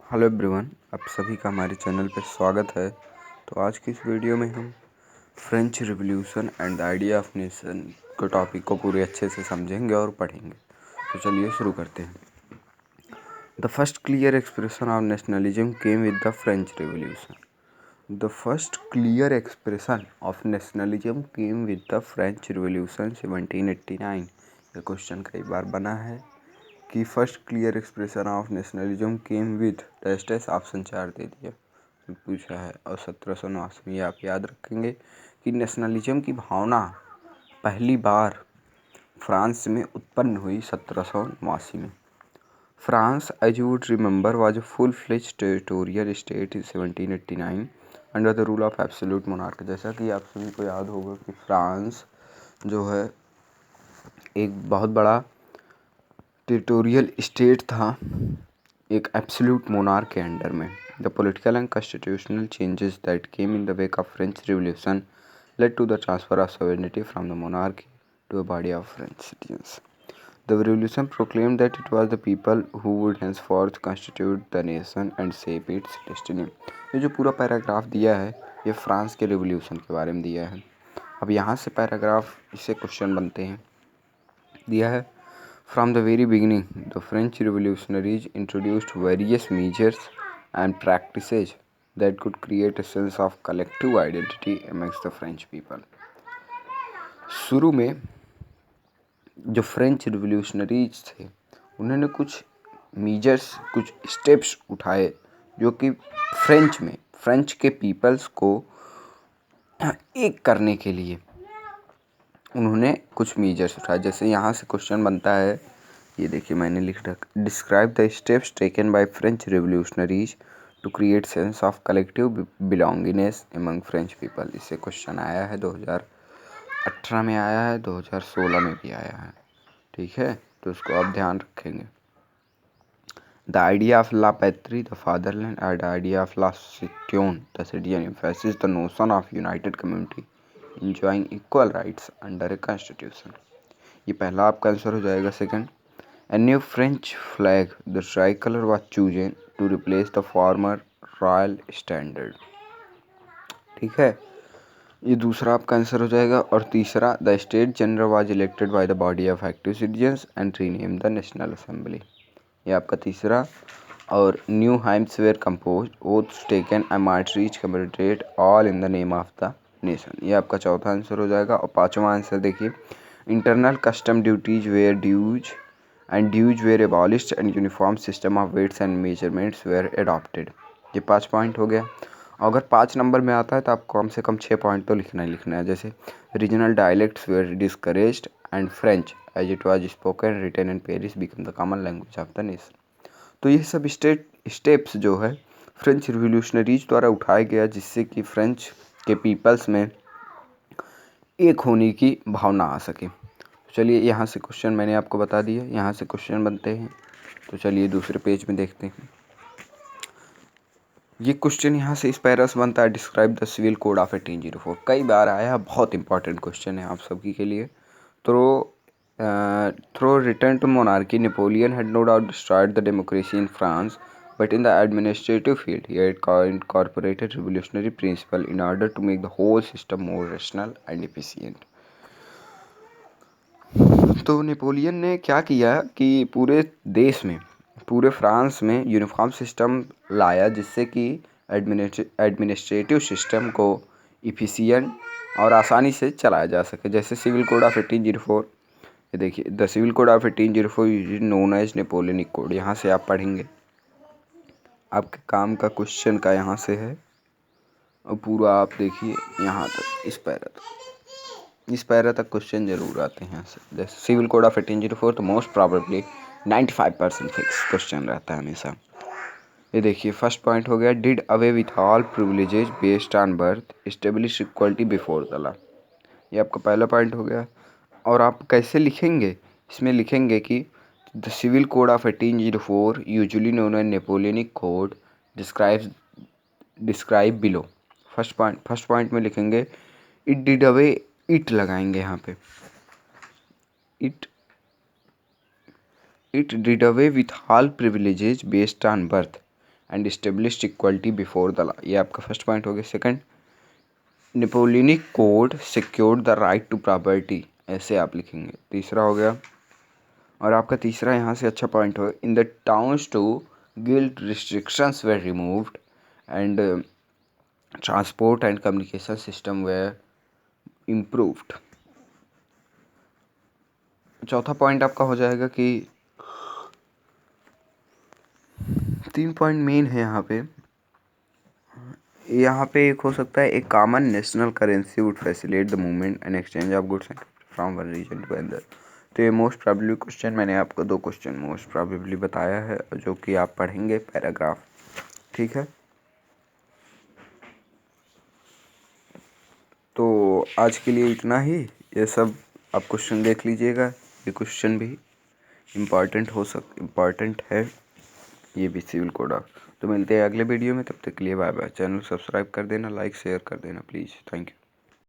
Hello everyone, आप सभी का हमारे चैनल पर स्वागत है। तो आज की इस वीडियो में हम French revolution and the idea of nation के टॉपिक को पूरे अच्छे से समझेंगे और पढ़ेंगे। तो चलिए शुरू करते हैं। The first clear expression of nationalism came with the French revolution. The first clear expression of nationalism came with the French revolution 1789। यह क्वेश्चन कई बार बना है कि first clear expression of nationalism came with test option 4 दे दिया, पूछा है। और 1789 में आप याद रखेंगे कि नेशनलिज्म की भावना पहली बार फ्रांस में उत्पन्न हुई 1789 में। France, as you would remember, was a full fledge territorial state in 1789 under the rule of absolute monarch. जैसा कि आप सभी को याद होगा कि फ्रांस जो है एक बहुत बड़ा टेरिटोरियल स्टेट था, एक एब्सोल्यूट मोनार्क के अंडर में। The political and constitutional changes that came in the wake of French revolution led to the transfer of sovereignty from the monarchy to a body of French citizens. The revolution proclaimed that it was the people who would henceforth constitute the nation and shape its destiny। ये जो पूरा paragraph दिया है ये France के revolution के बारे में दिया है। अब यहाँ से पैराग्राफ इससे क्वेश्चन बनते हैं। दिया है, from the very beginning the French revolutionaries introduced various measures and practices that could create a sense of collective identity amongst the French people. शुरू में जो फ्रेंच रिवोल्यूशनरीज थे उन्होंने कुछ मेजर्स, कुछ स्टेप्स उठाए जो कि फ्रेंच के पीपल्स को एक करने के लिए उन्होंने कुछ मेजर्स उठाए। जैसे यहाँ से क्वेश्चन बनता है, ये देखिए मैंने लिख रखा, describe the steps taken by French revolutionaries to create sense of collective belongingness among French people. इससे क्वेश्चन आया है 2018 में आया है, 2016 में भी आया है। ठीक है, तो उसको आप ध्यान रखेंगे। The idea of la patrie the fatherland and the idea of le citoyen the citizen emphasis the notion of united community enjoying equal rights under a constitution। ये पहला आपका आंसर हो जाएगा। Second, a new French flag the tricolor was chosen to replace the former royal standard। ठीक है, ये दूसरा आपका आंसर हो जाएगा। और तीसरा, the state general was elected by the body of active citizens and rename the national assembly. ये आपका तीसरा। और new hymns were composed oaths taken and martyrs commemorate all in the name of the nation. ये आपका चौथा answer हो जाएगा। और पांचवा आंसर देखिए, internal custom duties were abolished and uniform system of weights and measurements were adopted. ये 5 point हो गया। अगर 5 नंबर में आता है तो आपको कम से कम 6 पॉइंट तो लिखना ही लिखना है। जैसे regional dialects were discouraged and French as it was spoken written in Paris become the common language of the nation. तो ये सब स्टेप्स जो है फ्रेंच रिवोल्यूशनरीज द्वारा उठाया गया जिससे कि फ्रेंच के पीपल्स में एक होने की भावना आ सके। तो चलिए यहाँ से क्वेश्चन मैंने आपको बता दिया, यहाँ से क्वेश्चन बनते हैं। तो चलिए दूसरे पेज में देखते हैं। ये क्वेश्चन यहाँ से इस पैरा से बनता है, describe the civil code of 1804। कई बार आया है, बहुत इंपॉर्टेंट क्वेश्चन है आप सभी के लिए। तो through return to monarchy Napoleon had no doubt destroyed the democracy in France, but in the administrative field he had incorporated revolutionary principle in order to make the whole system more rational and efficient। तो Napoleon ने क्या किया कि पूरे देश में, पूरे France में यूनिफॉर्म सिस्टम लाया जिससे कि एडमिनिस्ट्रेटिव सिस्टम को इफिशिएंट और आसानी से चलाया जा सके। जैसे सिविल कोड ऑफ 1804, ये देखिए, the civil code of 1804 is known as Napoleonic code. यहाँ से आप पढ़ेंगे, आपके काम का क्वेश्चन का यहाँ से है। और पूरा आप देखिए यहाँ तक, इस पैरा तक क्वेश्चन जरूर आते हैं यहाँ से। जैसे सिविल कोड ऑफ 1804 तो मोस्ट प्रॉबेबली 95% फिक्स क्वेश्चन रहता है हमेशा। ये देखिए, फर्स्ट पॉइंट हो गया, did away with all privileges based on birth establish equality before the law. ये आपका पहला पॉइंट हो गया। और आप कैसे लिखेंगे, इसमें लिखेंगे कि the civil code of 1804 usually known as Napoleonic code describe below. First point में लिखेंगे इट डिड अवे, इट लगाएंगे यहाँ पे, it did away with all privileges based on birth and established equality before the law. ये आपका first point हो गया। Second, Napoleonic code secured the right to property, ऐसे आप लिखेंगे। तीसरा हो गया, और आपका तीसरा यहाँ से अच्छा पॉइंट हो, in the towns too guild restrictions were removed and transport and communication system were improved. चौथा पॉइंट आपका हो जाएगा कि 3 पॉइंट मेन है यहाँ पे। एक हो सकता है, एक common national currency would facilitate the movement and exchange of goods and from one region to other. तो ये मोस्ट प्रॉबेबली क्वेश्चन, मैंने आपको 2 क्वेश्चन मोस्ट प्रॉबेबली बताया है जो कि आप पढ़ेंगे पैराग्राफ, ठीक है। तो आज के लिए इतना ही। ये सब आप क्वेश्चन देख लीजिएगा, ये क्वेश्चन भी इम्पॉर्टेंट है, ये भी सिविल कोड ऑफ। तो मिलते हैं अगले वीडियो में, तब तक के लिए बाय बाय। चैनल सब्सक्राइब कर देना, लाइक शेयर कर देना प्लीज़। Thank you.